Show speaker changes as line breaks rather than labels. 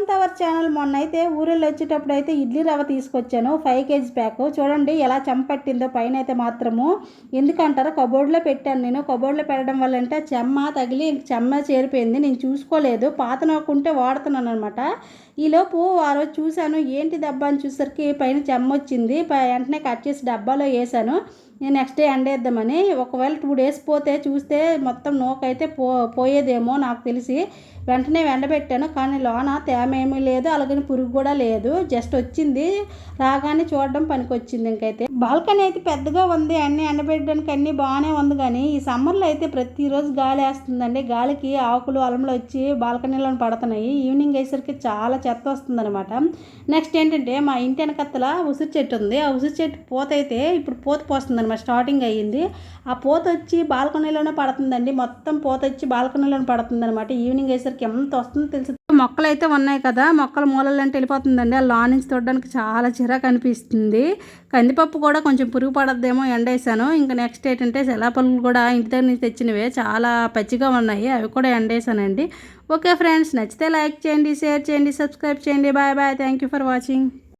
Welcome to our channel. మొన్న అయితే ఊరెళ్ళి వచ్చేటప్పుడు అయితే ఇడ్లీ రవ్వ తీసుకొచ్చాను 5 kg ప్యాక్. చూడండి ఎలా చెంపట్టిందో పైన అయితే మాత్రము. ఎందుకంటారా, కబోర్డ్లో పెట్టాను నేను. కబోర్డ్లో పెట్టడం వల్ల అంటే చెమ్మ తగిలి చెమ్మ చేరిపోయింది. నేను చూసుకోలేదు, పాత నోకుంటే వాడుతున్నాను అనమాట. ఈలోపు ఆ రోజు చూశాను, ఏంటి డబ్బా అని చూసరికి పైన చెమ్మ వచ్చింది. వెంటనే కట్ చేసి డబ్బాలో వేసాను. నేను నెక్స్ట్ డే ఎండేద్దామని. ఒకవేళ 2 days పోతే చూస్తే మొత్తం నోకైతే పోయేదేమో నాకు తెలిసి వెంటనే ఎండబెట్టాను. కానీ లోన తేమ ఏమీ లేదు, అలాగని పురుగు కూడా లేదు. జస్ట్ వచ్చింది, రాగానే చూడడం పనికొచ్చింది. ఇంకైతే బాల్కనీ అయితే పెద్దగా ఉంది, అన్నీ ఎండబెట్టడానికి అన్నీ బాగానే ఉంది. కానీ ఈ సమ్మర్లో అయితే ప్రతిరోజు గాలి వేస్తుందండి. గాలికి ఆకులు అలంలో వచ్చి బాల్కనీలో పడుతున్నాయి. ఈవినింగ్ అయ్యేసరికి చాలా చెత్త వస్తుంది అనమాట. నెక్స్ట్ ఏంటంటే, మా ఇంటి వెనకత్తల ఉసిరి చెట్టు ఉంది. ఆ ఉసిరి చెట్టు పూత అయితే ఇప్పుడు పూత పోస్తుంది అనమాట, స్టార్టింగ్ అయ్యింది. ఆ పూత వచ్చి బాల్కనీలోనే పడుతుందండి. మొత్తం పూత వచ్చి బాల్కనీలోనే పడుతుంది అనమాట. ఈవినింగ్ అయ్యేసరికి ఎంత వస్తుందో తెలుసు. మొక్కలు అయితే ఉన్నాయి కదా, మొక్కల మూలలంటే వెళ్ళిపోతుందండి. ఆ లా నుంచి చూడడానికి చాలా చిరాకు అనిపిస్తుంది. కందిపప్పు కూడా కొంచెం పురుగు పడద్దేమో ఎండేసాను. ఇంకా నెక్స్ట్ ఏంటంటే సెలాపళ్ళు కూడా ఇంటి దగ్గర నుంచి తెచ్చినవే చాలా పచ్చిగా ఉన్నాయి, అవి కూడా ఎండేసానండి. ఓకే ఫ్రెండ్స్, నచ్చితే లైక్ చేయండి, షేర్ చేయండి, సబ్స్క్రైబ్ చేయండి. Bye bye, thank you for watching.